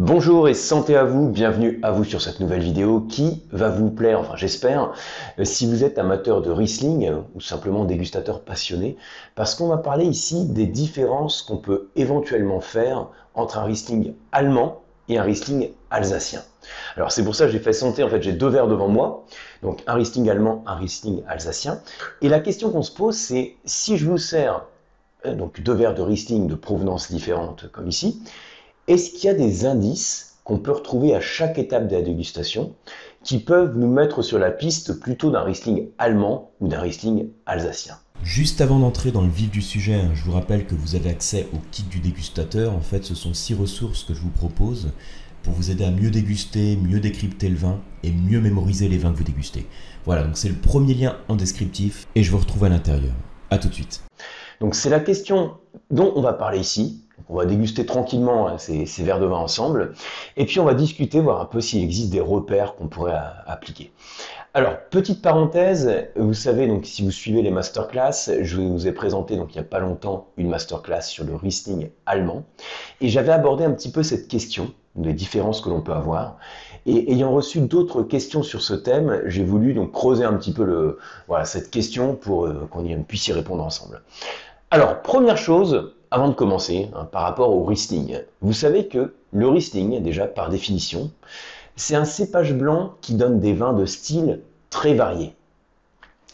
Bonjour et santé à vous, bienvenue à vous sur cette nouvelle vidéo qui va vous plaire, enfin j'espère, si vous êtes amateur de Riesling ou simplement dégustateur passionné, parce qu'on va parler ici des différences qu'on peut éventuellement faire entre un Riesling allemand et un Riesling alsacien. Alors c'est pour ça que j'ai fait santé, en fait j'ai deux verres devant moi, donc un Riesling allemand, un Riesling alsacien, et la question qu'on se pose c'est si je vous sers donc deux verres de Riesling de provenance différente comme ici, est-ce qu'il y a des indices qu'on peut retrouver à chaque étape de la dégustation qui peuvent nous mettre sur la piste plutôt d'un Riesling allemand ou d'un Riesling alsacien? Juste avant d'entrer dans le vif du sujet, je vous rappelle que vous avez accès au kit du dégustateur. En fait, ce sont 6 ressources que je vous propose pour vous aider à mieux déguster, mieux décrypter le vin et mieux mémoriser les vins que vous dégustez. Voilà, donc c'est le premier lien en descriptif et je vous retrouve à l'intérieur. A tout de suite. Donc c'est la question dont on va parler ici. On va déguster tranquillement ces verres de vin ensemble et puis on va discuter, voir un peu s'il existe des repères qu'on pourrait appliquer. Alors, petite parenthèse, vous savez, donc si vous suivez les masterclass, je vous ai présenté donc il n'y a pas longtemps une masterclass sur le Riesling allemand et j'avais abordé un petit peu cette question des différences que l'on peut avoir. Et ayant reçu d'autres questions sur ce thème, j'ai voulu donc creuser un petit peu cette question pour qu'on puisse y répondre ensemble. Alors, première chose, avant de commencer, par rapport au Riesling, vous savez que le Riesling, déjà par définition, c'est un cépage blanc qui donne des vins de style très variés.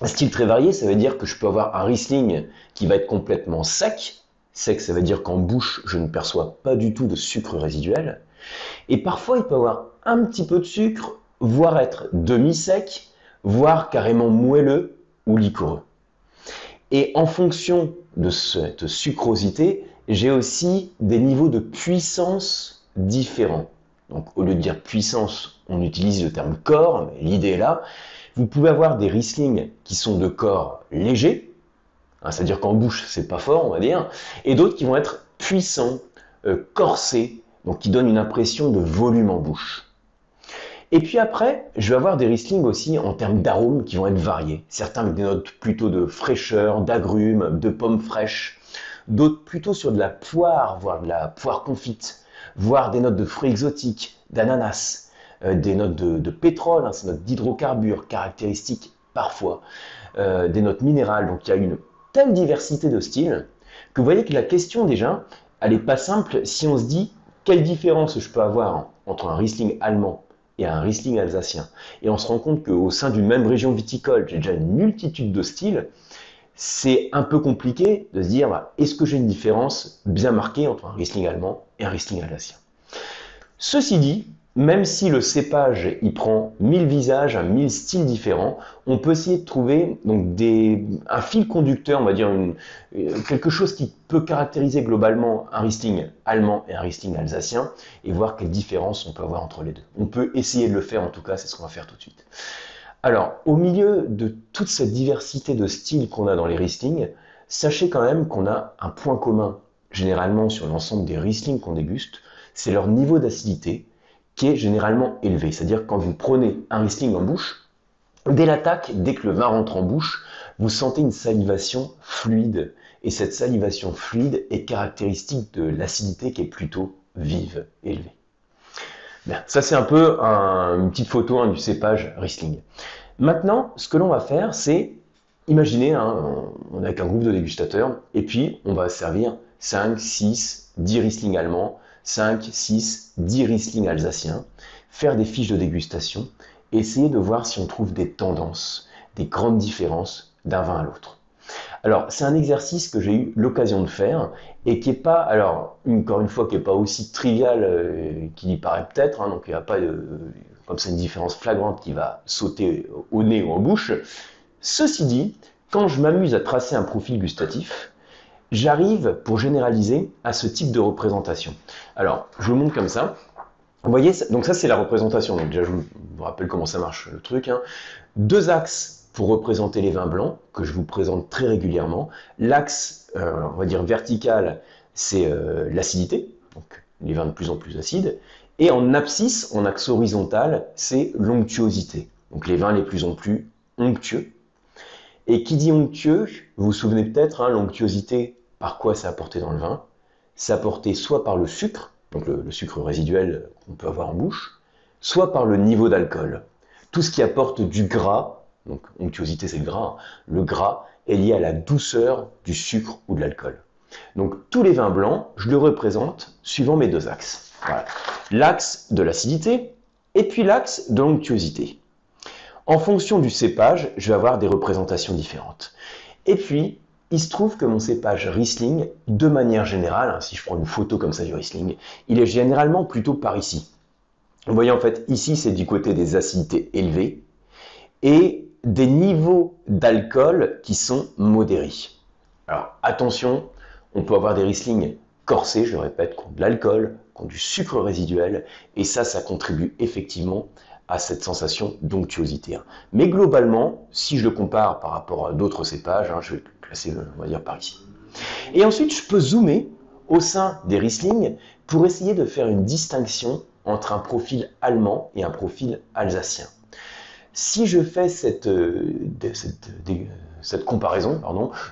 Un style très varié, ça veut dire que je peux avoir un Riesling qui va être complètement sec. Sec, ça veut dire qu'en bouche, je ne perçois pas du tout de sucre résiduel. Et parfois, il peut avoir un petit peu de sucre, voire être demi-sec, voire carrément moelleux ou liquoreux. Et en fonction de cette sucrosité, j'ai aussi des niveaux de puissance différents. Donc au lieu de dire puissance, on utilise le terme corps, mais l'idée est là. Vous pouvez avoir des Riesling qui sont de corps léger, c'est-à-dire qu'en bouche c'est pas fort on va dire, et d'autres qui vont être puissants, corsés, donc qui donnent une impression de volume en bouche. Et puis après, je vais avoir des Riesling aussi en termes d'arômes qui vont être variés. Certains avec des notes plutôt de fraîcheur, d'agrumes, de pommes fraîches. D'autres plutôt sur de la poire, voire de la poire confite. Voire des notes de fruits exotiques, d'ananas. Des notes de pétrole, ces notes d'hydrocarbures caractéristiques parfois. Des notes minérales. Donc il y a une telle diversité de styles que vous voyez que la question déjà, elle n'est pas simple si on se dit quelle différence je peux avoir entre un Riesling allemand et un Riesling alsacien. Et on se rend compte qu'au sein d'une même région viticole, j'ai déjà une multitude de styles. C'est un peu compliqué de se dire, est-ce que j'ai une différence bien marquée entre un Riesling allemand et un Riesling alsacien? Ceci dit, même si le cépage il prend 1000 visages, 1000 styles différents, on peut essayer de trouver donc un fil conducteur, on va dire quelque chose qui peut caractériser globalement un Riesling allemand et un Riesling alsacien et voir quelles différences on peut avoir entre les deux. On peut essayer de le faire en tout cas, c'est ce qu'on va faire tout de suite. Alors, au milieu de toute cette diversité de styles qu'on a dans les Riesling, sachez quand même qu'on a un point commun généralement sur l'ensemble des Riesling qu'on déguste, c'est leur niveau d'acidité qui est généralement élevé. C'est-à-dire que quand vous prenez un Riesling en bouche, dès l'attaque, dès que le vin rentre en bouche, vous sentez une salivation fluide. Et cette salivation fluide est caractéristique de l'acidité qui est plutôt vive, élevée. Bien, ça c'est un peu une petite photo du cépage Riesling. Maintenant, ce que l'on va faire, c'est, imaginez, on est avec un groupe de dégustateurs, et puis on va servir 5, 6, 10 Riesling allemands, 5, 6, 10 Riesling alsaciens, faire des fiches de dégustation, et essayer de voir si on trouve des tendances, des grandes différences d'un vin à l'autre. Alors, c'est un exercice que j'ai eu l'occasion de faire et qui n'est pas, alors, encore une fois, qui n'est pas aussi trivial qu'il y paraît peut-être, donc il n'y a pas comme ça une différence flagrante qui va sauter au nez ou en bouche. Ceci dit, quand je m'amuse à tracer un profil gustatif, j'arrive, pour généraliser, à ce type de représentation. Alors, je vous montre comme ça. Vous voyez, donc ça c'est la représentation, donc déjà je vous rappelle comment ça marche le truc. Deux axes pour représenter les vins blancs, que je vous présente très régulièrement. L'axe, on va dire vertical, c'est l'acidité, donc les vins de plus en plus acides. Et en abscisse, en axe horizontal, c'est l'onctuosité, donc les vins les plus en plus onctueux. Et qui dit onctueux, vous vous souvenez peut-être, l'onctuosité, par quoi c'est apporté dans le vin? C'est apporté soit par le sucre, donc le sucre résiduel qu'on peut avoir en bouche, soit par le niveau d'alcool. Tout ce qui apporte du gras, donc onctuosité c'est le gras est lié à la douceur du sucre ou de l'alcool. Donc tous les vins blancs, je les représente suivant mes deux axes. Voilà. L'axe de l'acidité et puis l'axe de l'onctuosité. En fonction du cépage, je vais avoir des représentations différentes. Et puis, il se trouve que mon cépage Riesling, de manière générale, si je prends une photo comme ça du Riesling, il est généralement plutôt par ici. Vous voyez en fait, ici c'est du côté des acidités élevées et des niveaux d'alcool qui sont modérés. Alors attention, on peut avoir des Riesling corsés, je le répète, qui ont de l'alcool, qui ont du sucre résiduel, et ça contribue effectivement à cette sensation d'onctuosité. Mais globalement, si je le compare par rapport à d'autres cépages, je vais le classer, on va dire, par ici. Et ensuite, je peux zoomer au sein des Riesling pour essayer de faire une distinction entre un profil allemand et un profil alsacien. Si je fais cette comparaison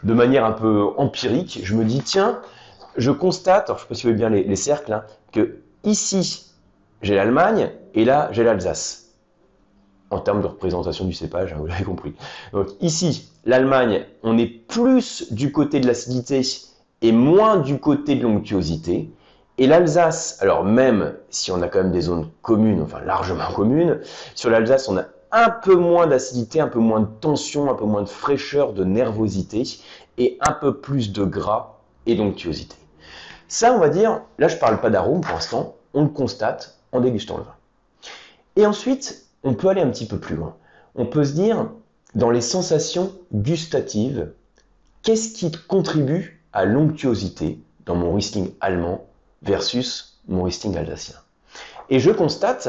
de manière un peu empirique, je me dis, tiens, je constate, alors je ne sais pas si vous voyez bien les cercles, que ici, j'ai l'Allemagne et là, j'ai l'Alsace. En termes de représentation du cépage, vous l'avez compris. Donc ici, l'Allemagne, on est plus du côté de l'acidité et moins du côté de l'onctuosité. Et l'Alsace, alors même si on a quand même des zones communes, enfin largement communes, sur l'Alsace, on a un peu moins d'acidité, un peu moins de tension, un peu moins de fraîcheur, de nervosité et un peu plus de gras et d'onctuosité. Ça, on va dire, là je ne parle pas d'arôme pour l'instant, on le constate en dégustant le vin. Et ensuite, on peut aller un petit peu plus loin. On peut se dire, dans les sensations gustatives, qu'est-ce qui contribue à l'onctuosité dans mon Riesling allemand versus mon Riesling alsacien? Et je constate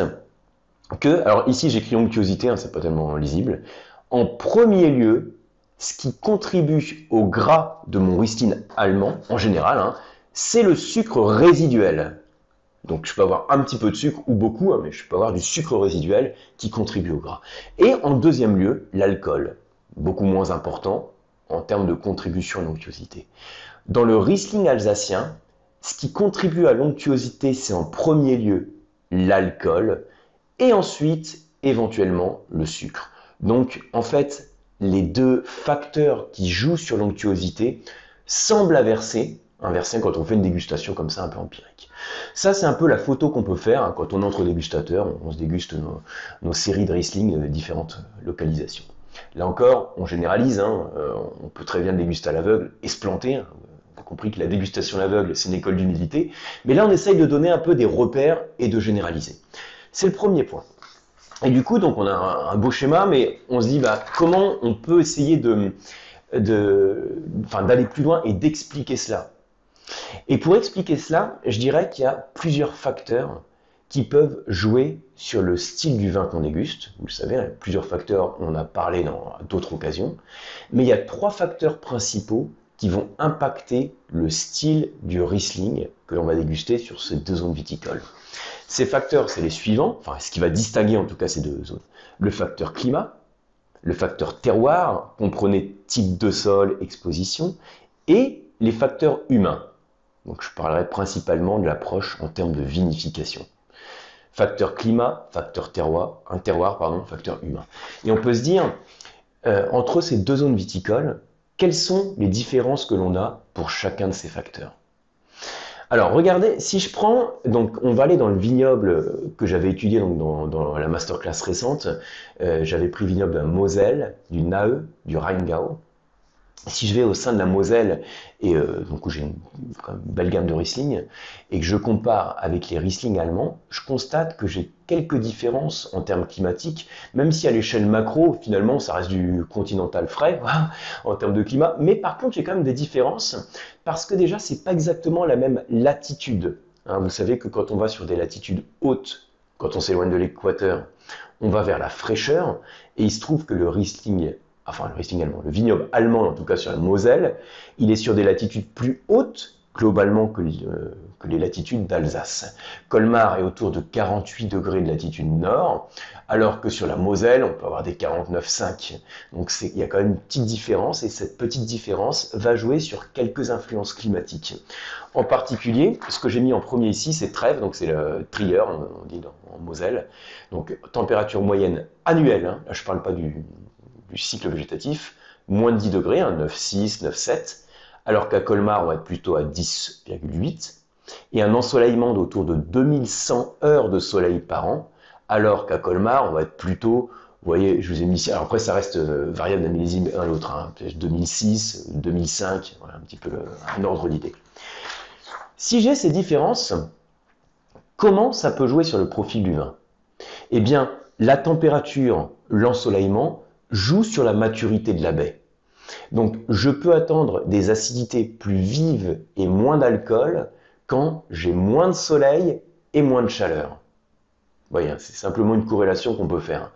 que, alors ici j'écris onctuosité, c'est pas tellement lisible, en premier lieu, ce qui contribue au gras de mon Riesling allemand, en général, c'est le sucre résiduel. Donc je peux avoir un petit peu de sucre ou beaucoup, mais je peux avoir du sucre résiduel qui contribue au gras. Et en deuxième lieu, l'alcool, beaucoup moins important en termes de contribution à l'onctuosité. Dans le Riesling alsacien, ce qui contribue à l'onctuosité, c'est en premier lieu l'alcool et ensuite éventuellement le sucre. Donc en fait, les deux facteurs qui jouent sur l'onctuosité semblent inversés quand on fait une dégustation comme ça un peu empirique. Ça, c'est un peu la photo qu'on peut faire quand on entre dégustateur, on se déguste nos séries de Riesling de différentes localisations. Là encore, on généralise, on peut très bien le déguster à l'aveugle et se planter. Vous avez compris que la dégustation à l'aveugle, c'est une école d'humilité. Mais là, on essaye de donner un peu des repères et de généraliser. C'est le premier point. Et du coup, donc, on a un beau schéma, mais on se dit, comment on peut essayer d'aller plus loin et d'expliquer cela. Et pour expliquer cela, je dirais qu'il y a plusieurs facteurs qui peuvent jouer sur le style du vin qu'on déguste. Vous le savez, plusieurs facteurs, on en a parlé dans d'autres occasions. Mais il y a 3 facteurs principaux qui vont impacter le style du Riesling que l'on va déguster sur ces 2 zones viticoles. Ces facteurs, c'est les suivants, ce qui va distinguer en tout cas ces 2 zones. Le facteur climat, le facteur terroir, comprenez type de sol, exposition, et les facteurs humains. Donc je parlerai principalement de l'approche en termes de vinification. Facteur climat, facteur terroir, facteur humain. Et on peut se dire, entre ces 2 zones viticoles, quelles sont les différences que l'on a pour chacun de ces facteurs? Alors regardez, si je prends, donc on va aller dans le vignoble que j'avais étudié donc dans la masterclass récente, j'avais pris le vignoble de la Moselle, du Nahe, du Rheingau. Si je vais au sein de la Moselle, et donc où j'ai une belle gamme de Riesling, et que je compare avec les Riesling allemands, je constate que j'ai quelques différences en termes climatiques, même si à l'échelle macro, finalement, ça reste du continental frais, en termes de climat, mais par contre, j'ai quand même des différences, parce que déjà, c'est pas exactement la même latitude. Vous savez que quand on va sur des latitudes hautes, quand on s'éloigne de l'équateur, on va vers la fraîcheur, et il se trouve que le Riesling allemand, le vignoble allemand en tout cas sur la Moselle, il est sur des latitudes plus hautes globalement que les latitudes d'Alsace. Colmar est autour de 48 degrés de latitude nord, alors que sur la Moselle, on peut avoir des 49,5. Donc il y a quand même une petite différence, et cette petite différence va jouer sur quelques influences climatiques. En particulier, ce que j'ai mis en premier ici, c'est Trèves, donc c'est le Trier, on dit en Moselle. Donc température moyenne annuelle, hein, là je ne parle pas du cycle végétatif, moins de 10 degrés, hein, 9,6, 9,7, alors qu'à Colmar, on va être plutôt à 10,8, et un ensoleillement d'autour de 2100 heures de soleil par an, alors qu'à Colmar, on va être plutôt, vous voyez, je vous ai mis ici, alors après ça reste variable d'un millésime à l'autre, hein, 2006, 2005, voilà un petit peu un ordre d'idée. Si j'ai ces différences, comment ça peut jouer sur le profil du vin? Eh bien, la température, l'ensoleillement, joue sur la maturité de la baie. Donc, je peux attendre des acidités plus vives et moins d'alcool quand j'ai moins de soleil et moins de chaleur. Vous voyez, c'est simplement une corrélation qu'on peut faire.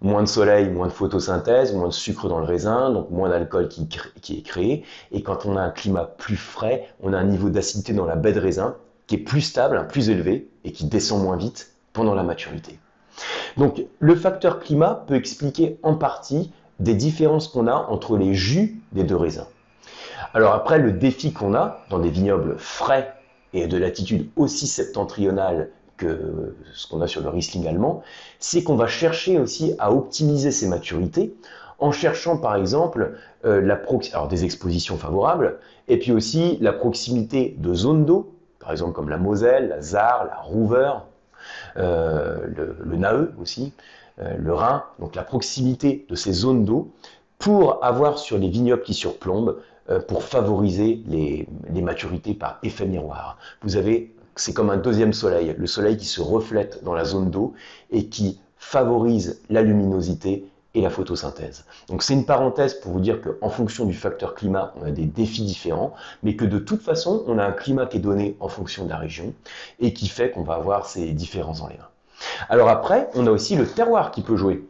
Moins de soleil, moins de photosynthèse, moins de sucre dans le raisin, donc moins d'alcool qui est créé. Et quand on a un climat plus frais, on a un niveau d'acidité dans la baie de raisin qui est plus stable, plus élevé et qui descend moins vite pendant la maturité. Donc, le facteur climat peut expliquer en partie des différences qu'on a entre les jus des deux raisins. Alors après, le défi qu'on a dans des vignobles frais et de latitude aussi septentrionale que ce qu'on a sur le Riesling allemand, c'est qu'on va chercher aussi à optimiser ces maturités en cherchant par exemple des expositions favorables et puis aussi la proximité de zones d'eau, par exemple comme la Moselle, la Sarre, la Ruwer, le Nahe aussi, le Rhin, donc la proximité de ces zones d'eau pour avoir sur les vignobles qui surplombent, pour favoriser les maturités par effet miroir. Vous avez, c'est comme un deuxième soleil, le soleil qui se reflète dans la zone d'eau et qui favorise la luminosité et la photosynthèse. Donc c'est une parenthèse pour vous dire qu'en fonction du facteur climat, on a des défis différents, mais que de toute façon, on a un climat qui est donné en fonction de la région et qui fait qu'on va avoir ces différences dans les vins. Alors après, on a aussi le terroir qui peut jouer.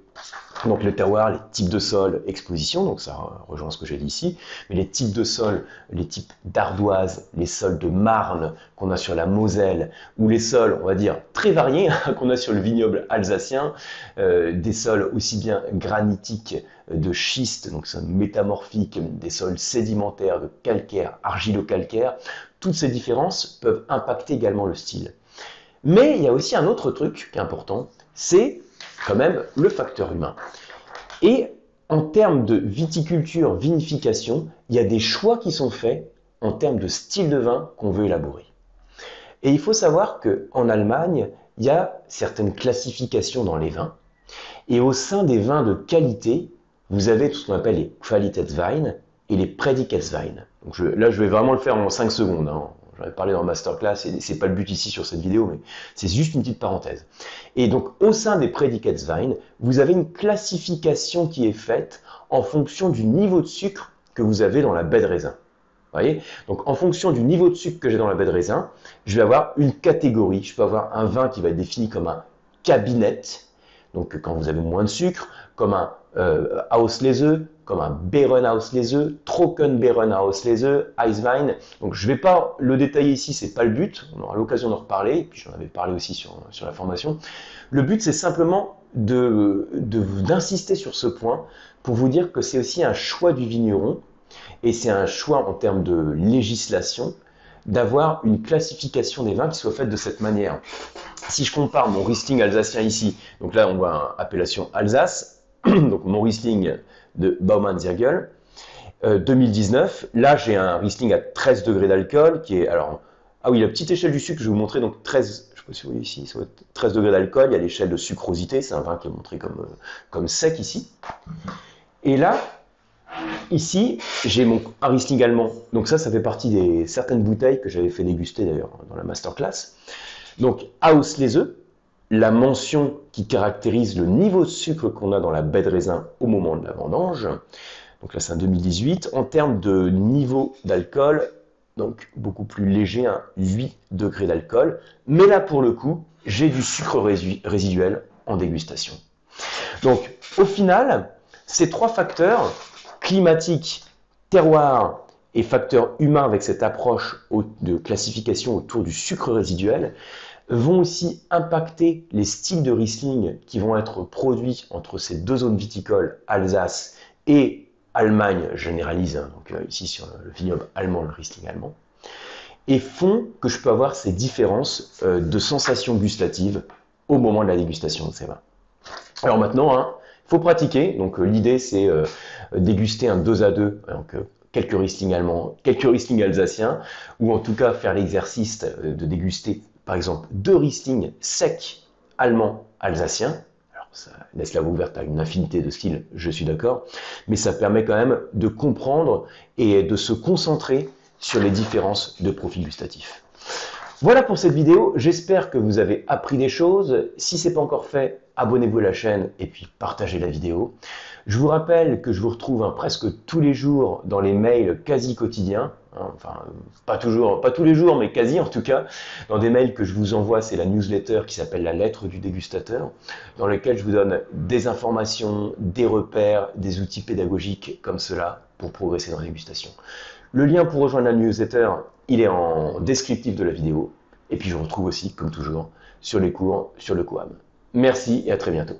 Donc le terroir, les types de sol, exposition, donc ça rejoint ce que j'ai dit ici, mais les types de sol, les types d'ardoise, les sols de marne qu'on a sur la Moselle, ou les sols, on va dire, très variés qu'on a sur le vignoble alsacien, des sols aussi bien granitiques, de schiste, donc c'est métamorphique, des sols sédimentaires, de calcaire, argilo-calcaire, toutes ces différences peuvent impacter également le style. Mais il y a aussi un autre truc qui est important, c'est quand même le facteur humain. Et en termes de viticulture, vinification, il y a des choix qui sont faits en termes de style de vin qu'on veut élaborer. Et il faut savoir qu'en Allemagne, il y a certaines classifications dans les vins. Et au sein des vins de qualité, vous avez tout ce qu'on appelle les Qualitätswein et les Prädikatswein. Donc là, je vais vraiment le faire en 5 secondes. Hein. J'en ai parlé dans masterclass, et c'est pas le but ici sur cette vidéo, mais c'est juste une petite parenthèse. Et donc, au sein des Prädikatswein, vous avez une classification qui est faite en fonction du niveau de sucre que vous avez dans la baie de raisin. Vous voyez? Donc, en fonction du niveau de sucre que j'ai dans la baie de raisin, je vais avoir une catégorie. Je peux avoir un vin qui va être défini comme un cabinet, donc quand vous avez moins de sucre, comme un Auslese, comme un Beerenauslese, Trockenbeerenauslese, Eiswein. Donc je ne vais pas le détailler ici, c'est pas le but, on aura l'occasion d'en reparler, et puis j'en avais parlé aussi sur la formation. Le but c'est simplement d'insister sur ce point pour vous dire que c'est aussi un choix du vigneron, et c'est un choix en termes de législation, d'avoir une classification des vins qui soit faite de cette manière. Si je compare mon Riesling alsacien ici, donc là on voit appellation Alsace, donc mon Riesling de Baumann-Zirgel, 2019, là j'ai un Riesling à 13 degrés d'alcool qui est, alors, ah oui, la petite échelle du sucre, je vais vous montrer, donc 13, je sais pas si vous voyez ici, 13 degrés d'alcool, il y a l'échelle de sucrosité, c'est un vin qui est montré comme sec ici. Et là, ici, j'ai un Riesling allemand, donc ça fait partie des certaines bouteilles que j'avais fait déguster d'ailleurs dans la masterclass. Donc Auslese, la mention qui caractérise le niveau de sucre qu'on a dans la baie de raisin au moment de la vendange. Donc là, c'est un 2018. En termes de niveau d'alcool, donc beaucoup plus léger, 8 degrés d'alcool. Mais là, pour le coup, j'ai du sucre résiduel en dégustation. Donc, au final, ces trois facteurs, climatique, terroir et facteurs humains avec cette approche de classification autour du sucre résiduel vont aussi impacter les styles de Riesling qui vont être produits entre ces deux zones viticoles, Alsace et Allemagne, généralise, donc ici sur le vignoble allemand, le Riesling allemand, et font que je peux avoir ces différences de sensations gustatives au moment de la dégustation de ces vins. Alors maintenant, il faut pratiquer, donc l'idée c'est déguster un 2 à 2, donc quelques Riesling allemands, quelques Riesling alsaciens, ou en tout cas faire l'exercice de déguster par exemple 2 Riesling secs allemands alsaciens. Alors ça laisse la voie ouverte à une infinité de styles, je suis d'accord, mais ça permet quand même de comprendre et de se concentrer sur les différences de profil gustatif. Voilà pour cette vidéo, j'espère que vous avez appris des choses. Si ce n'est pas encore fait, abonnez-vous à la chaîne et puis partagez la vidéo. Je vous rappelle que je vous retrouve presque tous les jours dans les mails quasi quotidiens. Enfin, pas tous les jours, mais quasi en tout cas. Dans des mails que je vous envoie, c'est la newsletter qui s'appelle la lettre du dégustateur, dans laquelle je vous donne des informations, des repères, des outils pédagogiques comme cela pour progresser dans la dégustation. Le lien pour rejoindre la newsletter, il est en descriptif de la vidéo. Et puis je vous retrouve aussi, comme toujours, sur les cours sur le Coam. Merci et à très bientôt.